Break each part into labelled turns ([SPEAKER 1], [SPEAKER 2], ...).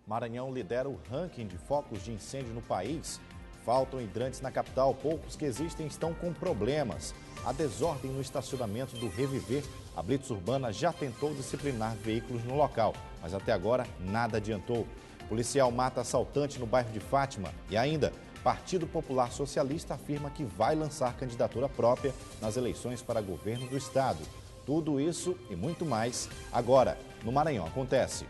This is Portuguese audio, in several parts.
[SPEAKER 1] Maranhão lidera o ranking de focos de incêndio no país. Faltam hidrantes na capital, poucos que existem estão com problemas. A desordem no estacionamento do Reviver. A Blitz Urbana já tentou disciplinar veículos no local, mas até agora nada adiantou. Policial mata assaltante no bairro de Fátima. E ainda, Partido Popular Socialista afirma que vai lançar candidatura própria nas eleições para governo do estado. Tudo isso e muito mais agora no Maranhão Acontece.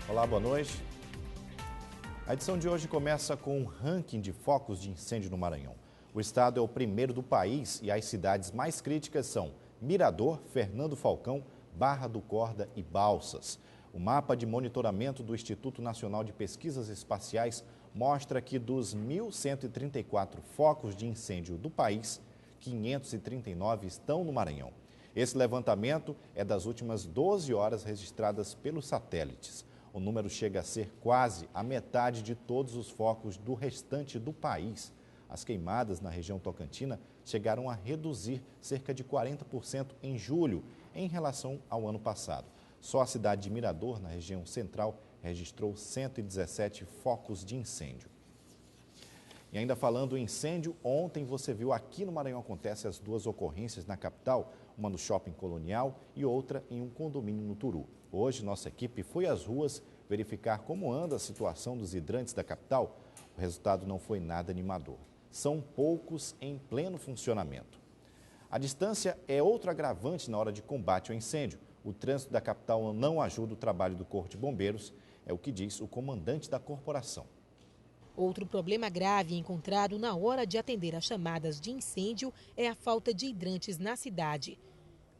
[SPEAKER 1] Olá, boa noite. A edição de hoje começa com um ranking de focos de incêndio no Maranhão. O estado é o primeiro do país e as cidades mais críticas são Mirador, Fernando Falcão, Barra do Corda e Balsas. O mapa de monitoramento do Instituto Nacional de Pesquisas Espaciais mostra que dos 1.134 focos de incêndio do país, 539 estão no Maranhão. Esse levantamento é das últimas 12 horas registradas pelos satélites. O número chega a ser quase a metade de todos os focos do restante do país. As queimadas na região tocantina chegaram a reduzir cerca de 40% em julho, em relação ao ano passado. Só a cidade de Mirador, na região central, registrou 117 focos de incêndio. E ainda falando em incêndio, ontem você viu aqui no Maranhão Acontece as duas ocorrências na capital, uma no Shopping Colonial e outra em um condomínio no Turu. Hoje, nossa equipe foi às ruas verificar como anda a situação dos hidrantes da capital. O resultado não foi nada animador. São poucos em pleno funcionamento. A distância é outro agravante na hora de combate ao incêndio. O trânsito da capital não ajuda o trabalho do Corpo de Bombeiros, é o que diz o comandante da corporação.
[SPEAKER 2] Outro problema grave encontrado na hora de atender às chamadas de incêndio é a falta de hidrantes na cidade.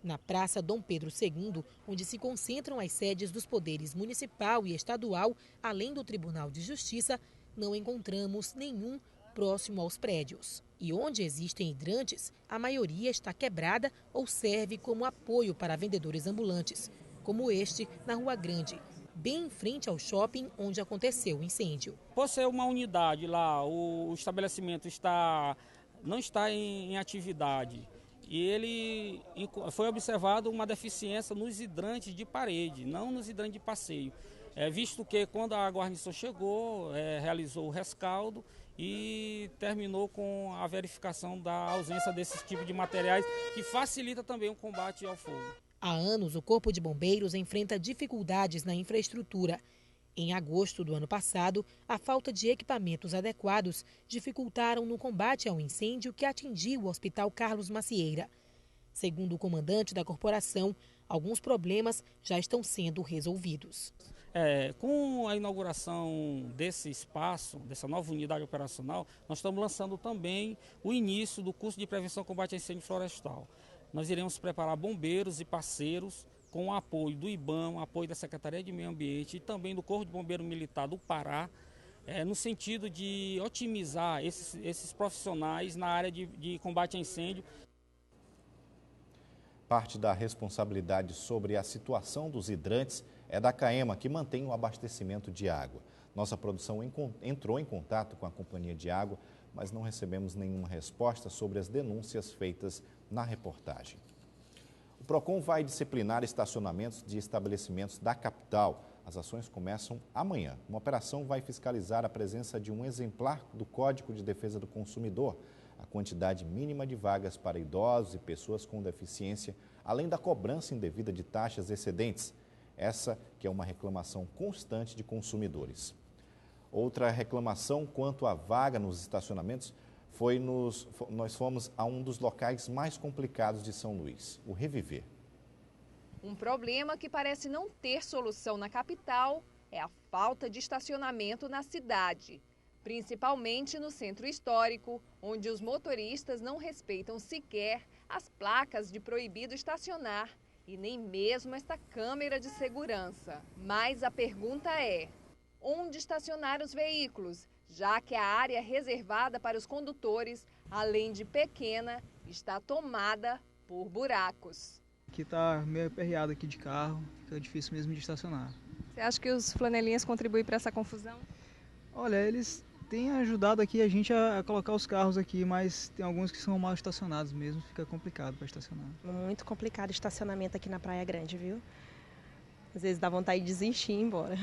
[SPEAKER 2] Na Praça Dom Pedro II, onde se concentram as sedes dos poderes municipal e estadual, além do Tribunal de Justiça, não encontramos nenhum próximo aos prédios. E onde existem hidrantes, a maioria está quebrada ou serve como apoio para vendedores ambulantes, como este na Rua Grande, bem em frente ao shopping onde aconteceu o incêndio.
[SPEAKER 3] Por ser uma unidade lá, o estabelecimento não está em atividade e ele foi observado uma deficiência nos hidrantes de parede, não nos hidrantes de passeio. Visto que quando a guarnição chegou, realizou o rescaldo e terminou com a verificação da ausência desses tipos de materiais, que facilita também o combate ao fogo.
[SPEAKER 2] Há anos, o Corpo de Bombeiros enfrenta dificuldades na infraestrutura. Em agosto do ano passado, a falta de equipamentos adequados dificultaram no combate ao incêndio que atingiu o Hospital Carlos Macieira. Segundo o comandante da corporação, alguns problemas já estão sendo resolvidos.
[SPEAKER 3] Com a inauguração desse espaço, dessa nova unidade operacional, nós estamos lançando também o início do curso de prevenção e combate a incêndio florestal. Nós iremos preparar bombeiros e parceiros com o apoio do IBAMA, apoio da Secretaria de Meio Ambiente e também do Corpo de Bombeiro Militar do Pará, no sentido de otimizar esses profissionais na área de combate a incêndio.
[SPEAKER 1] Parte da responsabilidade sobre a situação dos hidrantes é da CAEMA, que mantém o abastecimento de água. Nossa produção entrou em contato com a Companhia de Água, mas não recebemos nenhuma resposta sobre as denúncias feitas na reportagem. O PROCON vai disciplinar estacionamentos de estabelecimentos da capital. As ações começam amanhã. Uma operação vai fiscalizar a presença de um exemplar do Código de Defesa do Consumidor, a quantidade mínima de vagas para idosos e pessoas com deficiência, além da cobrança indevida de taxas excedentes. Essa que é uma reclamação constante de consumidores. Outra reclamação quanto à vaga nos estacionamentos nós fomos a um dos locais mais complicados de São Luís, o Reviver.
[SPEAKER 4] Um problema que parece não ter solução na capital é a falta de estacionamento na cidade, principalmente no centro histórico, onde os motoristas não respeitam sequer as placas de proibido estacionar e nem mesmo esta câmera de segurança. Mas a pergunta é: onde estacionar os veículos, já que a área reservada para os condutores, além de pequena, está tomada por buracos.
[SPEAKER 5] Aqui está meio aperreado aqui de carro, fica difícil mesmo de estacionar.
[SPEAKER 4] Você acha que os flanelinhas contribuem para essa confusão?
[SPEAKER 5] Olha, eles têm ajudado aqui a gente a colocar os carros aqui, mas tem alguns que são mal estacionados mesmo, fica complicado para estacionar.
[SPEAKER 6] Muito complicado o estacionamento aqui na Praia Grande, viu? Às vezes dá vontade de desistir e ir embora.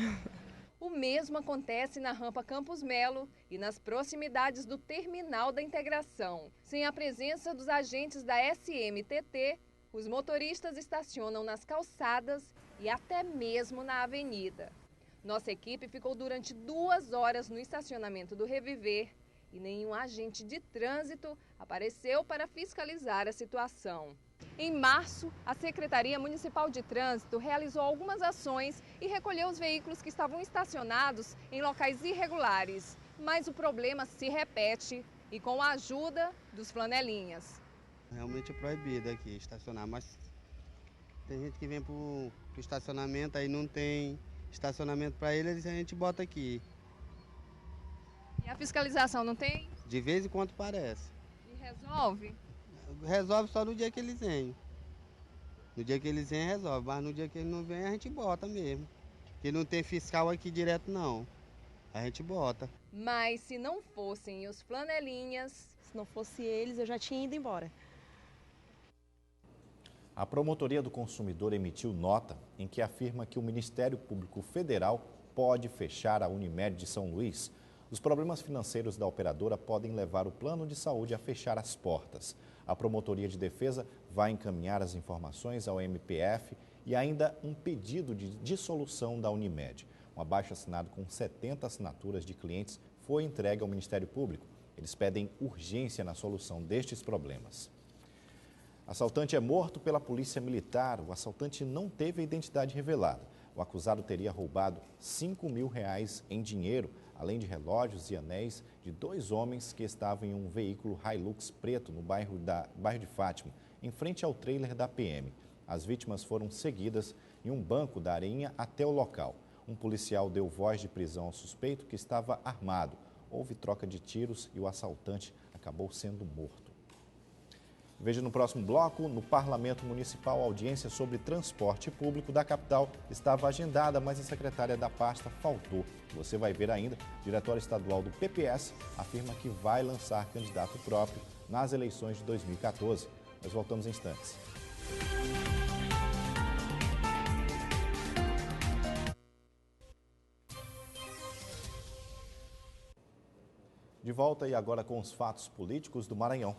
[SPEAKER 4] O mesmo acontece na rampa Campos Melo e nas proximidades do Terminal da Integração. Sem a presença dos agentes da SMTT, os motoristas estacionam nas calçadas e até mesmo na avenida. Nossa equipe ficou durante 2 horas no estacionamento do Reviver e nenhum agente de trânsito apareceu para fiscalizar a situação. Em março, a Secretaria Municipal de Trânsito realizou algumas ações e recolheu os veículos que estavam estacionados em locais irregulares. Mas o problema se repete e com a ajuda dos flanelinhas.
[SPEAKER 7] Realmente é proibido aqui estacionar, mas tem gente que vem para o estacionamento, aí não tem estacionamento para eles, a gente bota aqui.
[SPEAKER 4] E a fiscalização não tem?
[SPEAKER 7] De vez em quando parece.
[SPEAKER 4] E resolve?
[SPEAKER 7] Resolve só no dia que eles vêm. No dia que eles vêm resolve, mas no dia que eles não vêm a gente bota mesmo. Porque não tem fiscal aqui direto não, a gente bota.
[SPEAKER 4] Mas se não fossem os flanelinhas...
[SPEAKER 6] Se não fosse eles, eu já tinha ido embora.
[SPEAKER 1] A Promotoria do Consumidor emitiu nota em que afirma que o Ministério Público Federal pode fechar a Unimed de São Luís. Os problemas financeiros da operadora podem levar o plano de saúde a fechar as portas. A Promotoria de Defesa vai encaminhar as informações ao MPF e ainda um pedido de dissolução da Unimed. Um abaixo-assinado com 70 assinaturas de clientes foi entregue ao Ministério Público. Eles pedem urgência na solução destes problemas. Assaltante é morto pela polícia militar. O assaltante não teve a identidade revelada. O acusado teria roubado R$5 mil em dinheiro, além de relógios e anéis de 2 homens que estavam em um veículo Hilux preto no bairro de Fátima, em frente ao trailer da PM. As vítimas foram seguidas em um banco da Areinha até o local. Um policial deu voz de prisão ao suspeito, que estava armado. Houve troca de tiros e o assaltante acabou sendo morto. Veja no próximo bloco. No Parlamento Municipal, a audiência sobre transporte público da capital estava agendada, mas a secretária da pasta faltou. Você vai ver ainda. O diretório estadual do PPS afirma que vai lançar candidato próprio nas eleições de 2014. Nós voltamos em instantes. De volta e agora com os fatos políticos do Maranhão.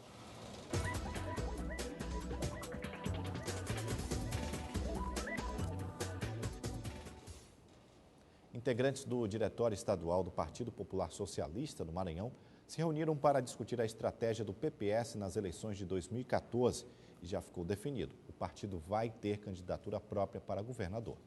[SPEAKER 1] Integrantes do Diretório Estadual do Partido Popular Socialista do Maranhão se reuniram para discutir a estratégia do PPS nas eleições de 2014 e já ficou definido. O partido vai ter candidatura própria para governador.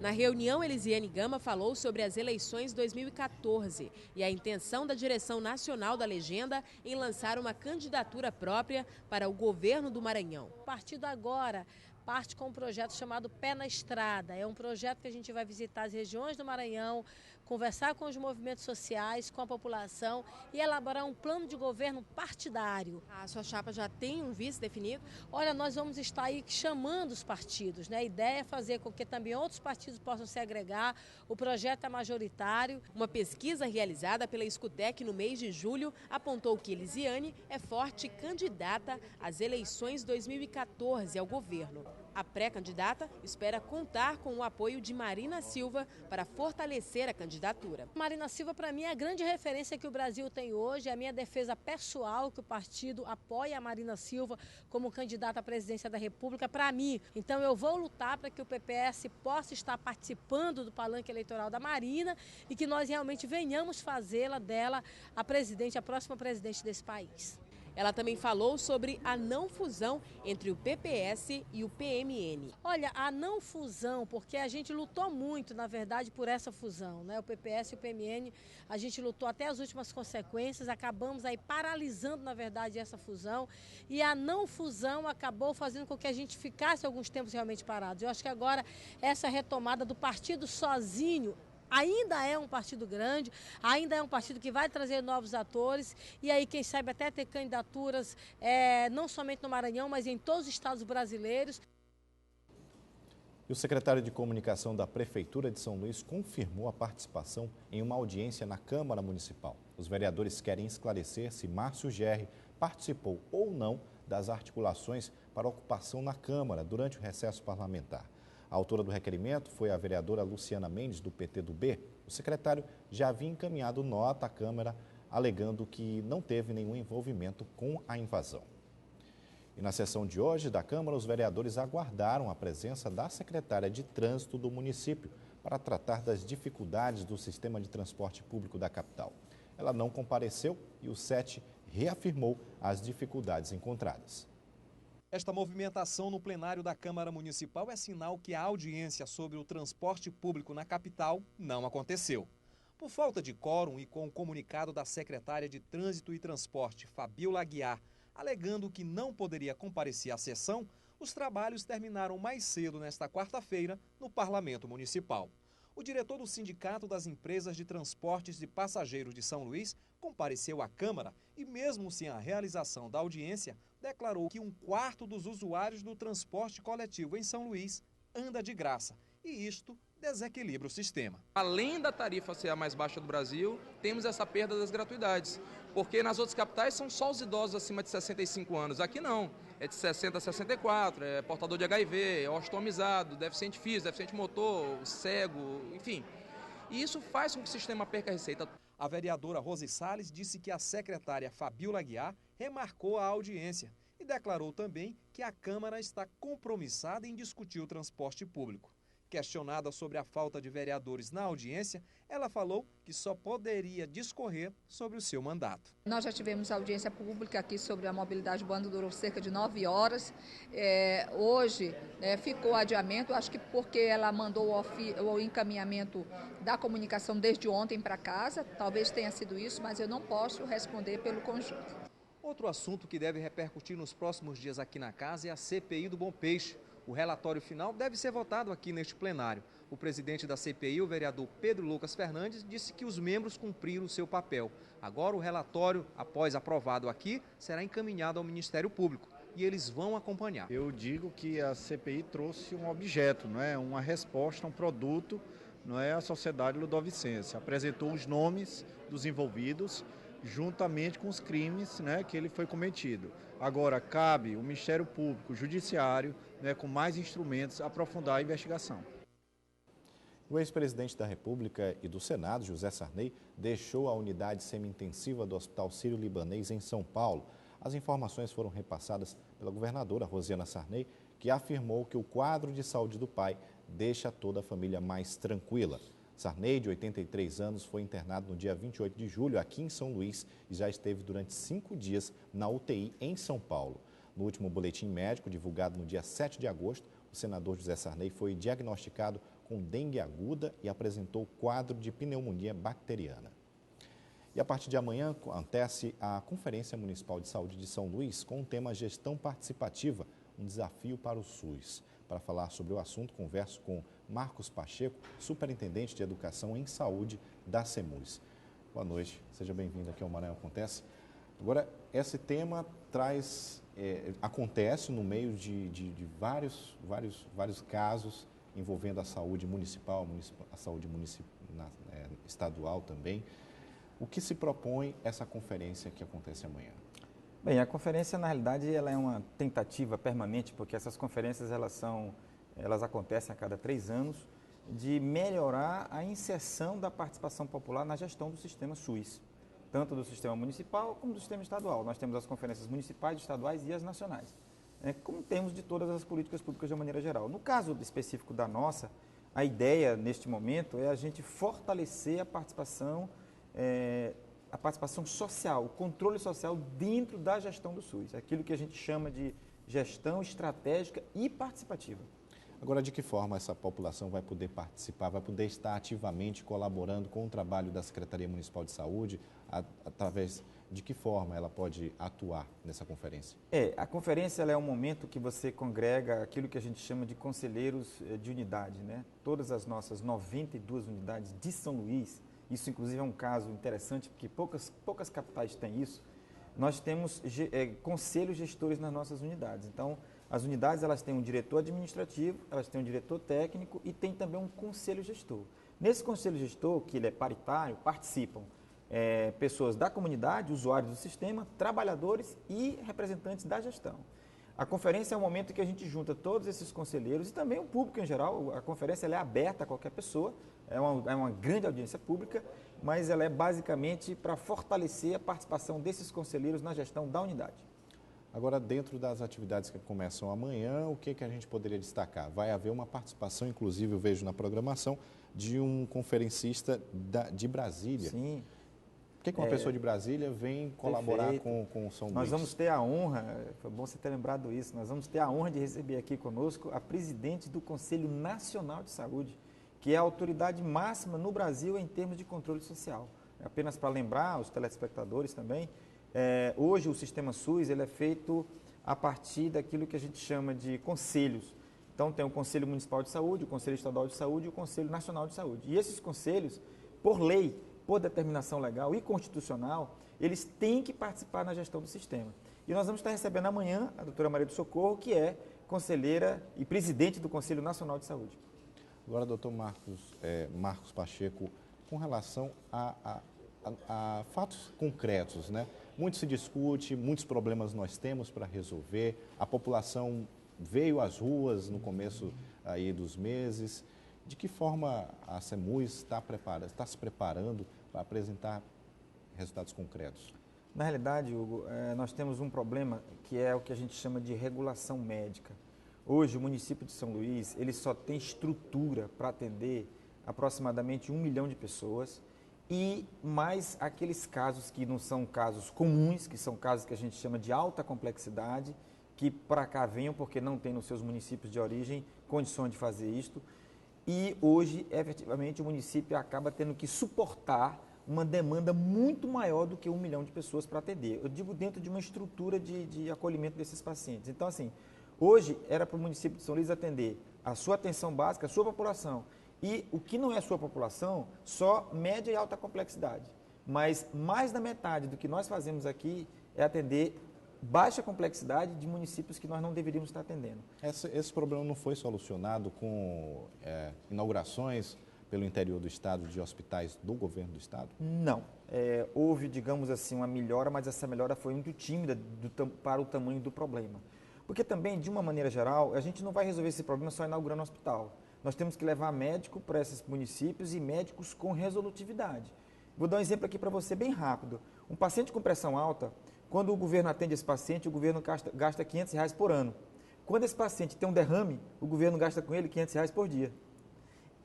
[SPEAKER 8] Na reunião, Elisiane Gama falou sobre as eleições 2014 e a intenção da direção nacional da legenda em lançar uma candidatura própria para o governo do Maranhão.
[SPEAKER 9] O partido agora parte com um projeto chamado Pé na Estrada. É um projeto que a gente vai visitar as regiões do Maranhão, conversar com os movimentos sociais, com a população e elaborar um plano de governo partidário.
[SPEAKER 8] A sua chapa já tem um vice definido?
[SPEAKER 9] Olha, nós vamos estar aí chamando os partidos, né? A ideia é fazer com que também outros partidos possam se agregar. O projeto é majoritário.
[SPEAKER 8] Uma pesquisa realizada pela Escutec no mês de julho apontou que Elisiane é forte candidata às eleições 2014 ao governo. A pré-candidata espera contar com o apoio de Marina Silva para fortalecer a candidatura.
[SPEAKER 9] Marina Silva, para mim, é a grande referência que o Brasil tem hoje. É a minha defesa pessoal que o partido apoia a Marina Silva como candidata à presidência da República para mim. Então, eu vou lutar para que o PPS possa estar participando do palanque eleitoral da Marina e que nós realmente venhamos fazê-la dela a próxima presidente desse país.
[SPEAKER 8] Ela também falou sobre a não fusão entre o PPS e o PMN.
[SPEAKER 9] Olha, a não fusão, porque a gente lutou muito, na verdade, por essa fusão, né? O PPS e o PMN, a gente lutou até as últimas consequências, acabamos aí paralisando, na verdade, essa fusão. E a não fusão acabou fazendo com que a gente ficasse alguns tempos realmente parados. Eu acho que agora essa retomada do partido sozinho ainda é um partido grande, ainda é um partido que vai trazer novos atores e aí, quem sabe, até ter candidaturas não somente no Maranhão, mas em todos os estados brasileiros.
[SPEAKER 1] E o secretário de Comunicação da Prefeitura de São Luís confirmou a participação em uma audiência na Câmara Municipal. Os vereadores querem esclarecer se Márcio Gerri participou ou não das articulações para ocupação na Câmara durante o recesso parlamentar. A autora do requerimento foi a vereadora Luciana Mendes, do PT do B. O secretário já havia encaminhado nota à Câmara, alegando que não teve nenhum envolvimento com a invasão. E na sessão de hoje da Câmara, os vereadores aguardaram a presença da secretária de Trânsito do município para tratar das dificuldades do sistema de transporte público da capital. Ela não compareceu e o SET reafirmou as dificuldades encontradas.
[SPEAKER 10] Esta movimentação no plenário da Câmara Municipal é sinal que a audiência sobre o transporte público na capital não aconteceu. Por falta de quórum e com o comunicado da secretária de Trânsito e Transporte, Fabiola Aguiar, alegando que não poderia comparecer à sessão, os trabalhos terminaram mais cedo nesta quarta-feira no Parlamento Municipal. O diretor do Sindicato das Empresas de Transportes de Passageiros de São Luís compareceu à Câmara e, mesmo sem a realização da audiência, declarou que 1/4 dos usuários do transporte coletivo em São Luís anda de graça e isto desequilibra o sistema.
[SPEAKER 11] Além da tarifa ser a mais baixa do Brasil, temos essa perda das gratuidades, porque nas outras capitais são só os idosos acima de 65 anos, aqui não, é de 60 a 64, é portador de HIV, é ostomizado, deficiente físico, deficiente motor, cego, enfim. E isso faz com que o sistema perca receita.
[SPEAKER 10] A vereadora Rose Salles disse que a secretária Fabiola Aguiar remarcou a audiência e declarou também que a Câmara está compromissada em discutir o transporte público. Questionada sobre a falta de vereadores na audiência, ela falou que só poderia discorrer sobre o seu mandato.
[SPEAKER 12] Nós já tivemos audiência pública aqui sobre a mobilidade urbana, durou cerca de 9 horas. Hoje ficou adiamento, acho que porque ela mandou o encaminhamento da comunicação desde ontem para casa, talvez tenha sido isso, mas eu não posso responder pelo conjunto.
[SPEAKER 10] Outro assunto que deve repercutir nos próximos dias aqui na casa é a CPI do Bom Peixe. O relatório final deve ser votado aqui neste plenário. O presidente da CPI, o vereador Pedro Lucas Fernandes, disse que os membros cumpriram o seu papel. Agora o relatório, após aprovado aqui, será encaminhado ao Ministério Público e eles vão acompanhar.
[SPEAKER 13] Eu digo que a CPI trouxe um objeto, não é? Uma resposta, um produto, não é? A Sociedade Ludovicense. Apresentou os nomes dos envolvidos, juntamente com os crimes, né, que ele foi cometido. Agora, cabe o Ministério Público, o Judiciário, né, com mais instrumentos, aprofundar a investigação.
[SPEAKER 1] O ex-presidente da República e do Senado, José Sarney, deixou a unidade semi-intensiva do Hospital Sírio-Libanês em São Paulo. As informações foram repassadas pela governadora Rosiana Sarney, que afirmou que o quadro de saúde do pai deixa toda a família mais tranquila. Sarney, de 83 anos, foi internado no dia 28 de julho aqui em São Luís e já esteve durante 5 dias na UTI em São Paulo. No último boletim médico, divulgado no dia 7 de agosto, o senador José Sarney foi diagnosticado com dengue aguda e apresentou quadro de pneumonia bacteriana. E a partir de amanhã acontece a Conferência Municipal de Saúde de São Luís com o tema Gestão Participativa, um desafio para o SUS. Para falar sobre o assunto, converso com Marcos Pacheco, superintendente de Educação em Saúde da CEMUS. Boa noite, seja bem-vindo aqui ao Maranhão Acontece. Agora, esse tema acontece no meio de vários casos envolvendo a saúde municipal, a saúde estadual também. O que se propõe essa conferência que acontece amanhã?
[SPEAKER 14] Bem, a conferência, na realidade, ela é uma tentativa permanente, porque essas conferências elas acontecem a cada 3 anos, de melhorar a inserção da participação popular na gestão do sistema SUS, tanto do sistema municipal como do sistema estadual. Nós temos as conferências municipais, estaduais e as nacionais, como temos de todas as políticas públicas de uma maneira geral. No caso específico da nossa, a ideia, neste momento, é a gente fortalecer a participação social, o controle social dentro da gestão do SUS, aquilo que a gente chama de gestão estratégica e participativa.
[SPEAKER 1] Agora, de que forma essa população vai poder participar, vai poder estar ativamente colaborando com o trabalho da Secretaria Municipal de Saúde, através de que forma ela pode atuar nessa conferência?
[SPEAKER 14] A conferência ela é um momento que você congrega aquilo que a gente chama de conselheiros de unidade, né? Todas as nossas 92 unidades de São Luís, isso inclusive é um caso interessante, porque poucas capitais têm isso, nós temos conselhos gestores nas nossas unidades. Então, as unidades elas têm um diretor administrativo, elas têm um diretor técnico e tem também um conselho gestor. Nesse conselho gestor, que ele é paritário, participam pessoas da comunidade, usuários do sistema, trabalhadores e representantes da gestão. A conferência é um momento que a gente junta todos esses conselheiros e também o público em geral. A conferência ela é aberta a qualquer pessoa, é uma grande audiência pública, mas ela é basicamente para fortalecer a participação desses conselheiros na gestão da unidade.
[SPEAKER 1] Agora, dentro das atividades que começam amanhã, o que a gente poderia destacar? Vai haver uma participação, inclusive eu vejo na programação, de um conferencista de Brasília.
[SPEAKER 14] Sim.
[SPEAKER 1] Por que uma pessoa de Brasília vem colaborar com o São Luís?
[SPEAKER 14] Nós vamos ter a honra, foi bom você ter lembrado isso, nós vamos ter a honra de receber aqui conosco a presidente do Conselho Nacional de Saúde, que é a autoridade máxima no Brasil em termos de controle social. Apenas para lembrar os telespectadores também, hoje o sistema SUS ele é feito a partir daquilo que a gente chama de conselhos. Então tem o Conselho Municipal de Saúde, o Conselho Estadual de Saúde e o Conselho Nacional de Saúde. E esses conselhos, por lei, por determinação legal e constitucional, eles têm que participar na gestão do sistema. E nós vamos estar recebendo amanhã a doutora Maria do Socorro, que é conselheira e presidente do Conselho Nacional de Saúde.
[SPEAKER 1] Agora, doutor Marcos Pacheco, com relação a fatos concretos, né? Muito se discute, muitos problemas nós temos para resolver, a população veio às ruas no começo aí dos meses. De que forma a SEMUS está se preparando para apresentar resultados concretos?
[SPEAKER 14] Na realidade, Hugo, nós temos um problema que é o que a gente chama de regulação médica. Hoje, o município de São Luís, ele só tem estrutura para atender aproximadamente 1 milhão de pessoas e mais aqueles casos que não são casos comuns, que são casos que a gente chama de alta complexidade, que para cá venham porque não tem nos seus municípios de origem condições de fazer isto. E hoje, efetivamente, o município acaba tendo que suportar uma demanda muito maior do que 1 milhão de pessoas para atender. Eu digo dentro de uma estrutura de acolhimento desses pacientes. Então, assim, hoje era para o município de São Luís atender a sua atenção básica, a sua população. E o que não é a sua população, só média e alta complexidade. Mas mais da metade do que nós fazemos aqui é atender baixa complexidade de municípios que nós não deveríamos estar atendendo.
[SPEAKER 1] Esse problema não foi solucionado com inaugurações pelo interior do estado de hospitais do governo do estado?
[SPEAKER 14] Não. Houve, digamos assim, uma melhora, mas essa melhora foi muito tímida para o tamanho do problema. Porque também, de uma maneira geral, a gente não vai resolver esse problema só inaugurando um hospital. Nós temos que levar médico para esses municípios e médicos com resolutividade. Vou dar um exemplo aqui para você bem rápido. Um paciente com pressão alta, quando o governo atende esse paciente, o governo gasta R$500 por ano. Quando esse paciente tem um derrame, o governo gasta com ele R$500 por dia.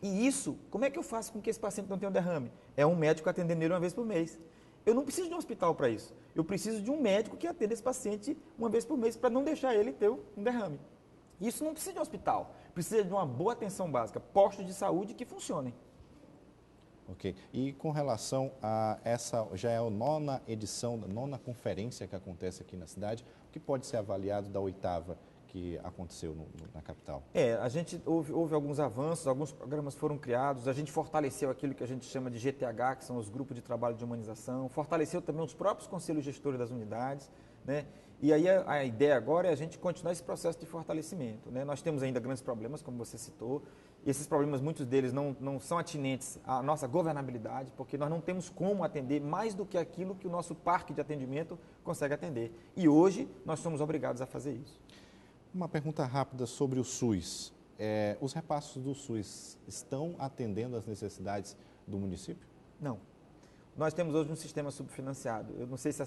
[SPEAKER 14] E isso, como é que eu faço com que esse paciente não tenha um derrame? É um médico atendendo ele uma vez por mês. Eu não preciso de um hospital para isso. Eu preciso de um médico que atenda esse paciente uma vez por mês para não deixar ele ter um derrame. Isso não precisa de um hospital. Precisa de uma boa atenção básica, postos de saúde que funcionem.
[SPEAKER 1] Ok. E com relação a essa, já é a 9ª edição, a 9ª conferência que acontece aqui na cidade, o que pode ser avaliado da 8ª que aconteceu na capital?
[SPEAKER 14] A gente houve alguns avanços, alguns programas foram criados, a gente fortaleceu aquilo que a gente chama de GTH, que são os grupos de trabalho de humanização, fortaleceu também os próprios conselhos gestores das unidades, né? E aí a ideia agora é a gente continuar esse processo de fortalecimento, né? Nós temos ainda grandes problemas, como você citou, e esses problemas, muitos deles não são atinentes à nossa governabilidade, porque nós não temos como atender mais do que aquilo que o nosso parque de atendimento consegue atender. E hoje nós somos obrigados a fazer isso.
[SPEAKER 1] Uma pergunta rápida sobre o SUS. Os repassos do SUS estão atendendo às necessidades do município?
[SPEAKER 14] Não. Nós temos hoje um sistema subfinanciado. Eu não sei se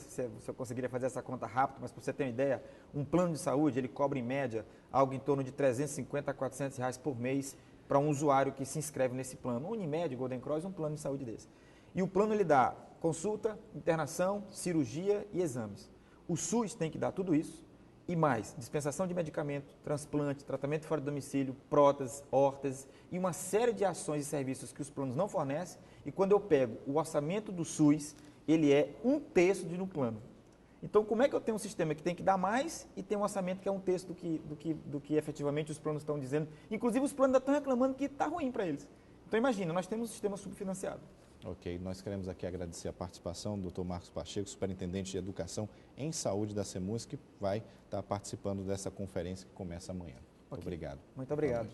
[SPEAKER 14] eu conseguiria fazer essa conta rápido, mas para você ter uma ideia, um plano de saúde, ele cobra em média algo em torno de R$350 a R$400 por mês para um usuário que se inscreve nesse plano. Unimed, Golden Cross, um plano de saúde desse. E o plano ele dá consulta, internação, cirurgia e exames. O SUS tem que dar tudo isso e mais, dispensação de medicamento, transplante, tratamento fora do domicílio, próteses, órteses e uma série de ações e serviços que os planos não fornecem. E quando eu pego o orçamento do SUS ele é 1/3 no plano. Então, como é que eu tenho um sistema que tem que dar mais e tem um orçamento que é 1/3 do que efetivamente os planos estão dizendo? Inclusive, os planos ainda estão reclamando que está ruim para eles. Então, imagina, nós temos um sistema subfinanciado.
[SPEAKER 1] Ok, nós queremos aqui agradecer a participação do Dr. Marcos Pacheco, superintendente de Educação em Saúde da CEMUSC, que vai estar participando dessa conferência que começa amanhã. Muito obrigado.
[SPEAKER 14] Muito obrigado.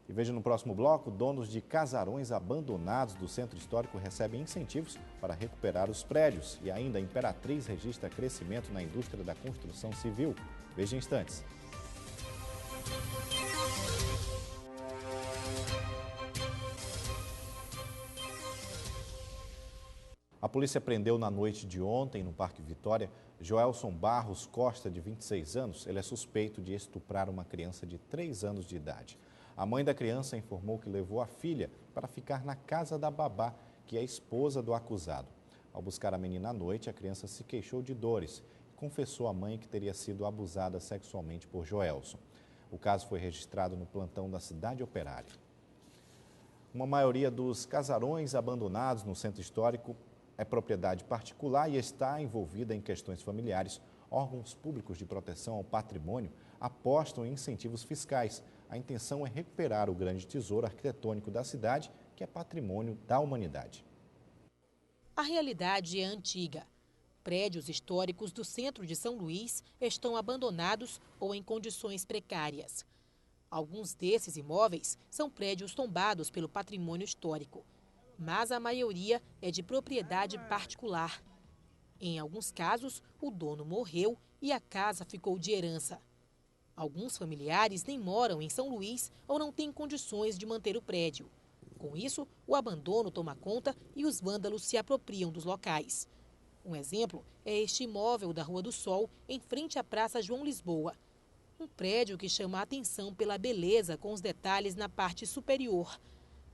[SPEAKER 1] E veja no próximo bloco, donos de casarões abandonados do Centro Histórico recebem incentivos para recuperar os prédios. E ainda a Imperatriz registra crescimento na indústria da construção civil. Veja em instantes. A polícia prendeu na noite de ontem, no Parque Vitória, Joelson Barros Costa, de 26 anos. Ele é suspeito de estuprar uma criança de 3 anos de idade. A mãe da criança informou que levou a filha para ficar na casa da babá, que é esposa do acusado. Ao buscar a menina à noite, a criança se queixou de dores e confessou à mãe que teria sido abusada sexualmente por Joelson. O caso foi registrado no plantão da Cidade Operária. Uma maioria dos casarões abandonados no Centro Histórico é propriedade particular e está envolvida em questões familiares. Órgãos públicos de proteção ao patrimônio apostam em incentivos fiscais. A intenção é recuperar o grande tesouro arquitetônico da cidade, que é patrimônio da humanidade.
[SPEAKER 2] A realidade é antiga. Prédios históricos do centro de São Luís estão abandonados ou em condições precárias. Alguns desses imóveis são prédios tombados pelo patrimônio histórico, mas a maioria é de propriedade particular. Em alguns casos, o dono morreu e a casa ficou de herança. Alguns familiares nem moram em São Luís ou não têm condições de manter o prédio. Com isso, o abandono toma conta e os vândalos se apropriam dos locais. Um exemplo é este imóvel da Rua do Sol, em frente à Praça João Lisboa. Um prédio que chama a atenção pela beleza com os detalhes na parte superior.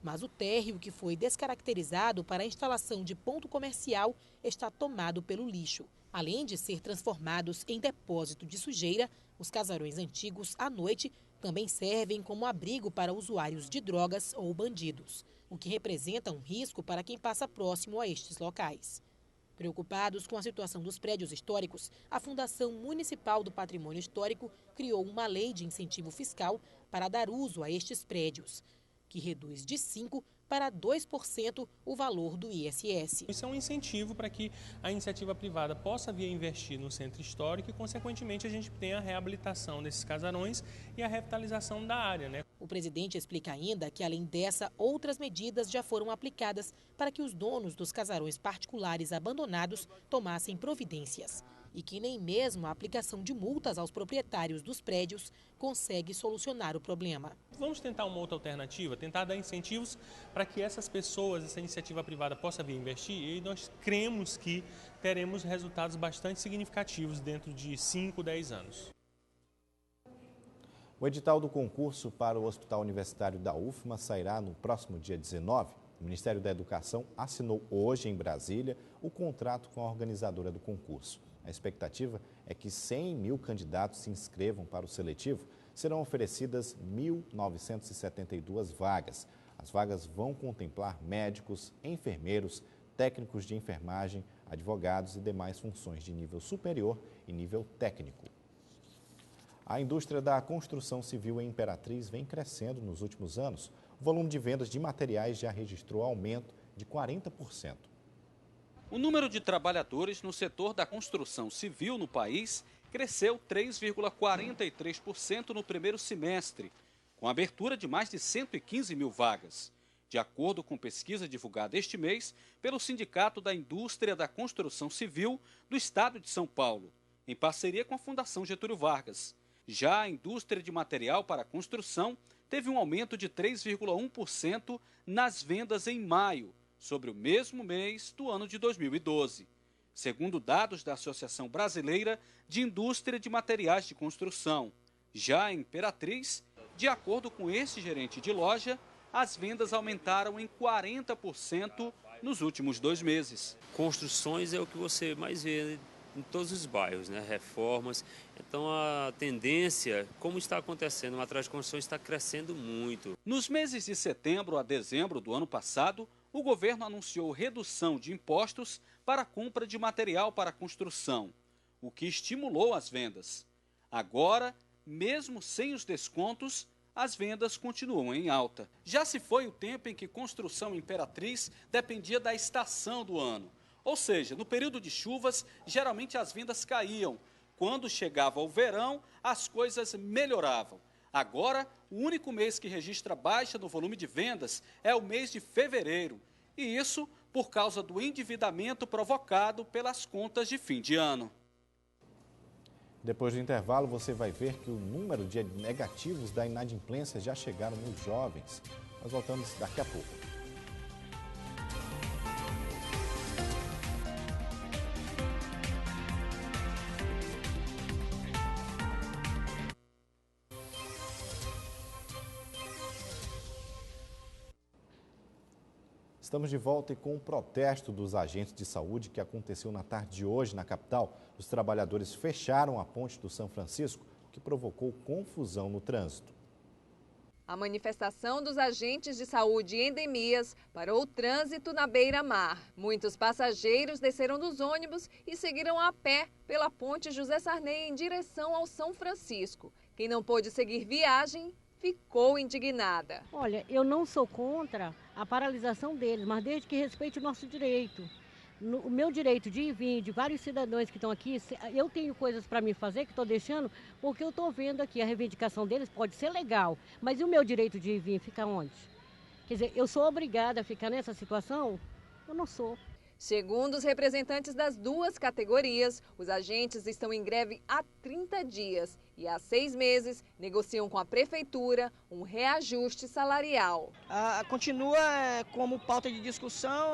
[SPEAKER 2] Mas o térreo, que foi descaracterizado para a instalação de ponto comercial, está tomado pelo lixo. Além de ser transformados em depósito de sujeira, os casarões antigos, à noite, também servem como abrigo para usuários de drogas ou bandidos, o que representa um risco para quem passa próximo a estes locais. Preocupados com a situação dos prédios históricos, a Fundação Municipal do Patrimônio Histórico criou uma lei de incentivo fiscal para dar uso a estes prédios, que reduz de 5% para 2% o valor do ISS.
[SPEAKER 15] Isso é um incentivo para que a iniciativa privada possa vir a investir no centro histórico e, consequentemente, a gente tenha a reabilitação desses casarões e a revitalização da área, né?
[SPEAKER 2] O presidente explica ainda que, além dessa, outras medidas já foram aplicadas para que os donos dos casarões particulares abandonados tomassem providências e que nem mesmo a aplicação de multas aos proprietários dos prédios consegue solucionar o problema.
[SPEAKER 15] Vamos tentar uma outra alternativa, tentar dar incentivos para que essas pessoas, essa iniciativa privada possa vir investir, e nós cremos que teremos resultados bastante significativos dentro de 5, 10 anos.
[SPEAKER 1] O edital do concurso para o Hospital Universitário da UFMA sairá no próximo dia 19. O Ministério da Educação assinou hoje em Brasília o contrato com a organizadora do concurso. A expectativa é que 100 mil candidatos se inscrevam para o seletivo. Serão oferecidas 1.972 vagas. As vagas vão contemplar médicos, enfermeiros, técnicos de enfermagem, advogados e demais funções de nível superior e nível técnico. A indústria da construção civil em Imperatriz vem crescendo nos últimos anos. O volume de vendas de materiais já registrou aumento de 40%.
[SPEAKER 16] O número de trabalhadores no setor da construção civil no país cresceu 3,43% no primeiro semestre, com a abertura de mais de 115 mil vagas, de acordo com pesquisa divulgada este mês pelo Sindicato da Indústria da Construção Civil do Estado de São Paulo, em parceria com a Fundação Getúlio Vargas. Já a indústria de material para construção teve um aumento de 3,1% nas vendas em maio, sobre o mesmo mês do ano de 2012. Segundo dados da Associação Brasileira de Indústria de Materiais de Construção. Já em Imperatriz, de acordo com esse gerente de loja, as vendas aumentaram em 40% nos últimos 2 meses.
[SPEAKER 17] Construções é o que você mais vê em todos os bairros, né? Reformas. Então a tendência, como está acontecendo, o material de construção está crescendo muito.
[SPEAKER 16] Nos meses de setembro a dezembro do ano passado, o governo anunciou redução de impostos para a compra de material para construção, o que estimulou as vendas. Agora, mesmo sem os descontos, as vendas continuam em alta. Já se foi o tempo em que construção Imperatriz dependia da estação do ano. Ou seja, no período de chuvas, geralmente as vendas caíam. Quando chegava o verão, as coisas melhoravam. Agora, o único mês que registra baixa no volume de vendas é o mês de fevereiro. E isso por causa do endividamento provocado pelas contas de fim de ano.
[SPEAKER 1] Depois do intervalo, você vai ver que o número de negativos da inadimplência já chegaram nos jovens. Nós voltamos daqui a pouco. Estamos de volta e com o protesto dos agentes de saúde que aconteceu na tarde de hoje na capital, os trabalhadores fecharam a ponte do São Francisco, o que provocou confusão no trânsito.
[SPEAKER 4] A manifestação dos agentes de saúde e endemias parou o trânsito na beira-mar. Muitos passageiros desceram dos ônibus e seguiram a pé pela ponte José Sarney em direção ao São Francisco. Quem não pôde seguir viagem ficou indignada.
[SPEAKER 18] Olha, eu não sou contra a paralisação deles, mas desde que respeite o nosso direito. O meu direito de ir e vir, de vários cidadãos que estão aqui, eu tenho coisas para me fazer que estou deixando, porque eu estou vendo aqui a reivindicação deles, pode ser legal, mas e o meu direito de ir e vir fica onde? Quer dizer, eu sou obrigada a ficar nessa situação? Eu não sou.
[SPEAKER 4] Segundo os representantes das duas categorias, os agentes estão em greve há 30 dias e há 6 meses negociam com a prefeitura um reajuste salarial.
[SPEAKER 19] Continua como pauta de discussão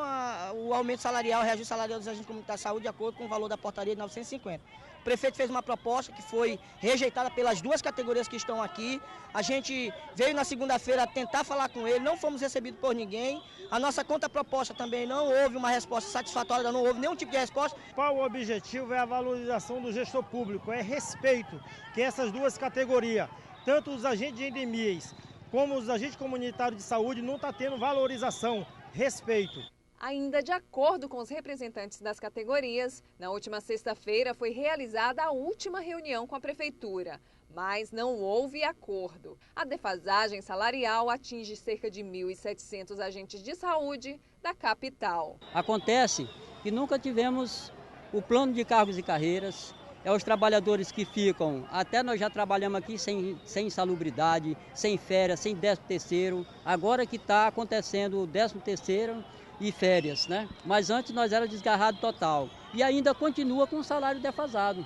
[SPEAKER 19] o aumento salarial, o reajuste salarial dos agentes comunitários de saúde de acordo com o valor da portaria de 950. O prefeito fez uma proposta que foi rejeitada pelas duas categorias que estão aqui. A gente veio na segunda-feira tentar falar com ele, não fomos recebidos por ninguém. A nossa contraproposta também não houve uma resposta satisfatória, não houve nenhum tipo de resposta.
[SPEAKER 20] Qual o objetivo? É a valorização do gestor público, é respeito que essas duas categorias, tanto os agentes de endemias como os agentes comunitários de saúde, não estão tendo valorização, respeito.
[SPEAKER 4] Ainda de acordo com os representantes das categorias, na última sexta-feira foi realizada a última reunião com a prefeitura, mas não houve acordo. A defasagem salarial atinge cerca de 1.700 agentes de saúde da capital.
[SPEAKER 21] Acontece que nunca tivemos o plano de cargos e carreiras, os trabalhadores que ficam, até nós já trabalhamos aqui sem insalubridade, sem férias, sem 13º, agora que está acontecendo o 13º, e férias, né? Mas antes nós era desgarrado total e ainda continua com o salário defasado.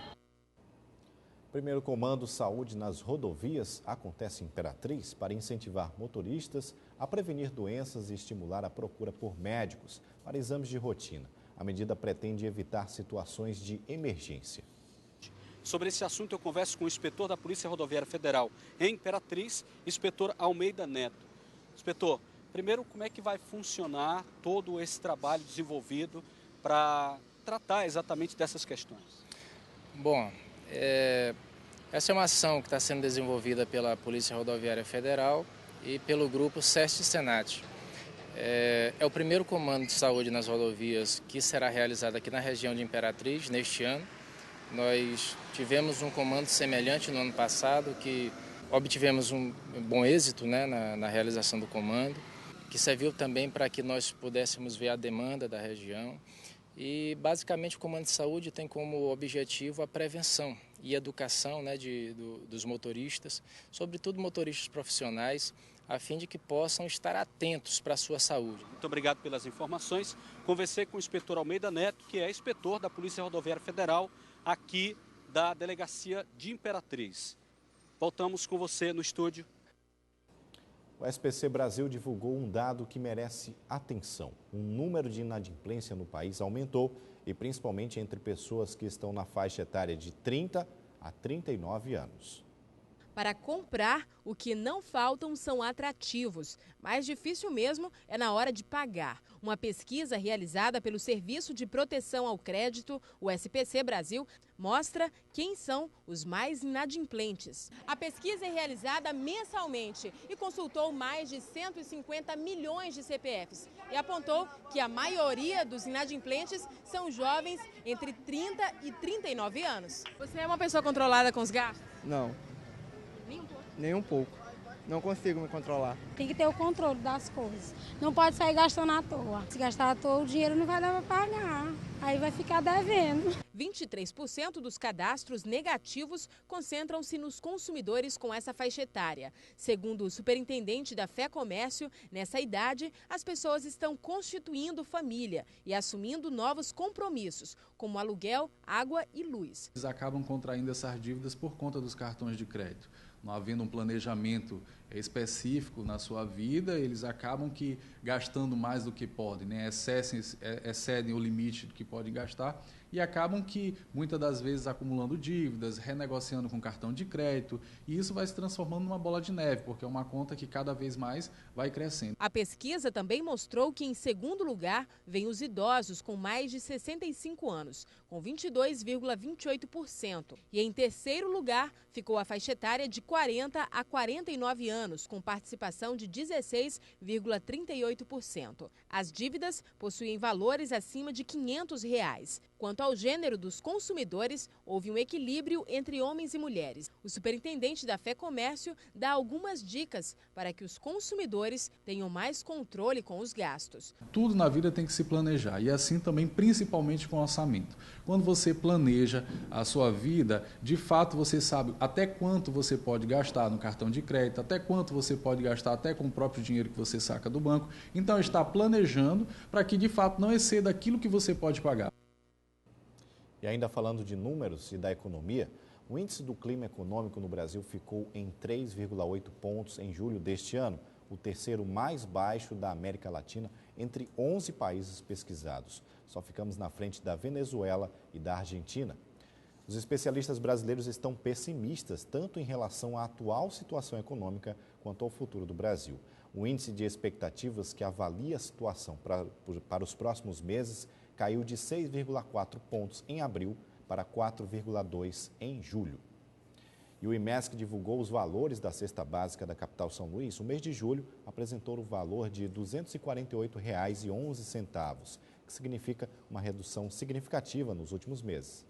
[SPEAKER 1] Primeiro Comando Saúde nas rodovias acontece em Imperatriz para incentivar motoristas a prevenir doenças e estimular a procura por médicos para exames de rotina. A medida pretende evitar situações de emergência.
[SPEAKER 16] Sobre esse assunto eu converso com o inspetor da Polícia Rodoviária Federal em Imperatriz, inspetor Almeida Neto. Inspetor, primeiro, como é que vai funcionar todo esse trabalho desenvolvido para tratar exatamente dessas questões?
[SPEAKER 22] Bom, essa é uma ação que está sendo desenvolvida pela Polícia Rodoviária Federal e pelo grupo SEST-SENAT. É o primeiro comando de saúde nas rodovias que será realizado aqui na região de Imperatriz neste ano. Nós tivemos um comando semelhante no ano passado, que obtivemos um bom êxito, né, na realização do comando, que serviu também para que nós pudéssemos ver a demanda da região. E, basicamente, o Comando de Saúde tem como objetivo a prevenção e educação, né, dos motoristas, sobretudo motoristas profissionais, a fim de que possam estar atentos para a sua saúde.
[SPEAKER 16] Muito obrigado pelas informações. Conversei com o inspetor Almeida Neto, que é inspetor da Polícia Rodoviária Federal, aqui da Delegacia de Imperatriz. Voltamos com você no estúdio.
[SPEAKER 1] O SPC Brasil divulgou um dado que merece atenção. O número de inadimplência no país aumentou, e principalmente entre pessoas que estão na faixa etária de 30 a 39 anos.
[SPEAKER 8] Para comprar, o que não faltam são atrativos. Mais difícil mesmo é na hora de pagar. Uma pesquisa realizada pelo Serviço de Proteção ao Crédito, o SPC Brasil, mostra quem são os mais inadimplentes. A pesquisa é realizada mensalmente e consultou mais de 150 milhões de CPFs e apontou que a maioria dos inadimplentes são jovens entre 30 e 39 anos. Você é uma pessoa controlada com os gastos?
[SPEAKER 3] Não.
[SPEAKER 8] Nem um pouco?
[SPEAKER 3] Nem um pouco. Não consigo me controlar.
[SPEAKER 5] Tem que ter o controle das coisas. Não pode sair gastando à toa. Se gastar à toa, o dinheiro não vai dar para pagar. Aí vai ficar devendo.
[SPEAKER 8] 23% dos cadastros negativos concentram-se nos consumidores com essa faixa etária. Segundo o superintendente da FEComércio, nessa idade, as pessoas estão constituindo família e assumindo novos compromissos, como aluguel, água e luz.
[SPEAKER 23] Eles acabam contraindo essas dívidas por conta dos cartões de crédito. Não havendo um planejamento específico na sua vida, eles acabam que gastando mais do que podem, né? Excedem o limite do que podem gastar e acabam que, muitas das vezes, acumulando dívidas, renegociando com cartão de crédito, e isso vai se transformando numa bola de neve, porque é uma conta que cada vez mais vai crescendo.
[SPEAKER 8] A pesquisa também mostrou que, em segundo lugar, vem os idosos com mais de 65 anos, com 22,28%. E, em terceiro lugar, ficou a faixa etária de 40 a 49 anos, com participação de 16,38%. As dívidas possuem valores acima de R$ 500. Quanto ao gênero dos consumidores, houve um equilíbrio entre homens e mulheres. O superintendente da FEComércio dá algumas dicas para que os consumidores tenham mais controle com os gastos.
[SPEAKER 23] Tudo na vida tem que se planejar, e assim também, principalmente com orçamento. Quando você planeja a sua vida, de fato você sabe até quanto você pode gastar no cartão de crédito, até quanto você pode gastar até com o próprio dinheiro que você saca do banco. Então, está planejando para que, de fato, não exceda aquilo que você pode pagar.
[SPEAKER 1] E ainda falando de números e da economia, o índice do clima econômico no Brasil ficou em 3,8 pontos em julho deste ano, o terceiro mais baixo da América Latina entre 11 países pesquisados. Só ficamos na frente da Venezuela e da Argentina. Os especialistas brasileiros estão pessimistas tanto em relação à atual situação econômica quanto ao futuro do Brasil. O índice de expectativas que avalia a situação para os próximos meses caiu de 6,4 pontos em abril para 4,2 em julho. E o IMESC divulgou os valores da cesta básica da capital São Luís. O mês de julho apresentou o valor de R$ 248,11, que significa uma redução significativa nos últimos meses.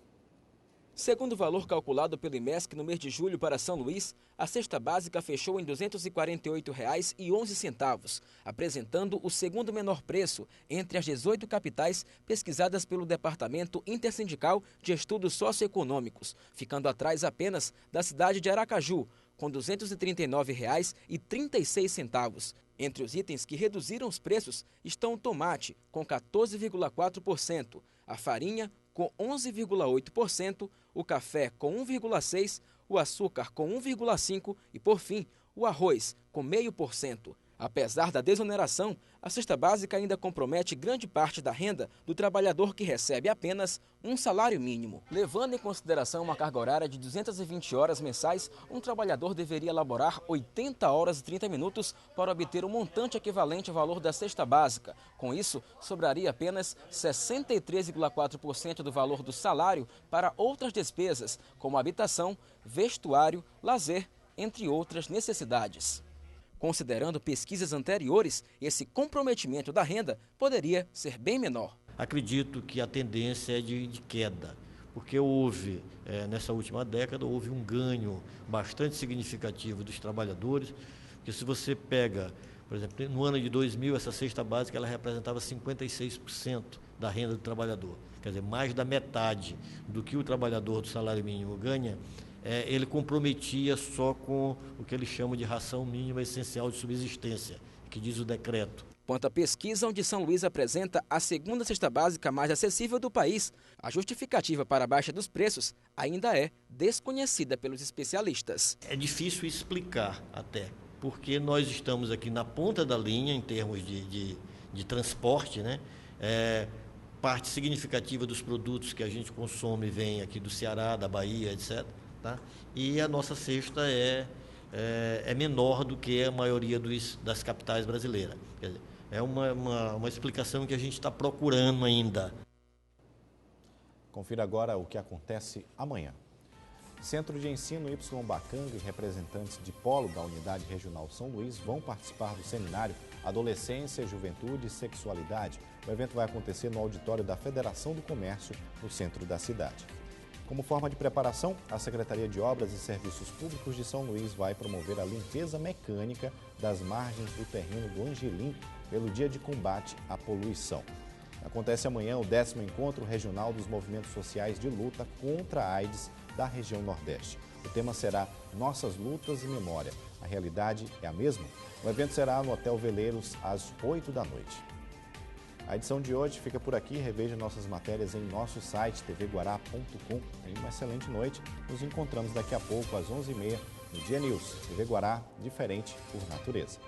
[SPEAKER 24] Segundo o valor calculado pelo IMESC no mês de julho para São Luís, a cesta básica fechou em R$ 248,11, apresentando o segundo menor preço entre as 18 capitais pesquisadas pelo Departamento Intersindical de Estudos Socioeconômicos, ficando atrás apenas da cidade de Aracaju, com R$ 239,36. Entre os itens que reduziram os preços estão o tomate, com 14,4%, a farinha, com 11,8%, o café com 1,6%, o açúcar com 1,5% e, por fim, o arroz com 0,5%. Apesar da desoneração, a cesta básica ainda compromete grande parte da renda do trabalhador que recebe apenas um salário mínimo. Levando em consideração uma carga horária de 220 horas mensais, um trabalhador deveria elaborar 80 horas e 30 minutos para obter o montante equivalente ao valor da cesta básica. Com isso, sobraria apenas 63,4% do valor do salário para outras despesas, como habitação, vestuário, lazer, entre outras necessidades. Considerando pesquisas anteriores, esse comprometimento da renda poderia ser bem menor.
[SPEAKER 25] Acredito que a tendência é de queda, porque houve, nessa última década, houve um ganho bastante significativo dos trabalhadores, porque se você pega, por exemplo, no ano de 2000, essa cesta básica ela representava 56% da renda do trabalhador, quer dizer, mais da metade do que o trabalhador do salário mínimo ganha, ele comprometia só com o que eles chamam de ração mínima essencial de subsistência, que diz o decreto.
[SPEAKER 24] Quanto à pesquisa onde São Luís apresenta a segunda cesta básica mais acessível do país, a justificativa para a baixa dos preços ainda é desconhecida pelos especialistas.
[SPEAKER 25] É difícil explicar até, porque nós estamos aqui na ponta da linha em termos de transporte, né? Parte significativa dos produtos que a gente consome vem aqui do Ceará, da Bahia, etc. tá? E a nossa cesta é menor do que a maioria das capitais brasileiras. Quer dizer, é uma explicação que a gente está procurando ainda.
[SPEAKER 1] Confira agora o que acontece amanhã. Centro de Ensino Y Bacanga e representantes de polo da Unidade Regional São Luís vão participar do seminário Adolescência, Juventude e Sexualidade. O evento vai acontecer no auditório da Federação do Comércio, no centro da cidade. Como forma de preparação, a Secretaria de Obras e Serviços Públicos de São Luís vai promover a limpeza mecânica das margens do terreno do Angelim pelo Dia de Combate à Poluição. Acontece amanhã o 10º Encontro Regional dos Movimentos Sociais de Luta contra a AIDS da região Nordeste. O tema será Nossas Lutas e Memória. A realidade é a mesma? O evento será no Hotel Veleiros às 8 da noite. A edição de hoje fica por aqui. Reveja nossas matérias em nosso site tvguará.com. Tenha uma excelente noite. Nos encontramos daqui a pouco às 11h30 no Dia News. TV Guará, diferente por natureza.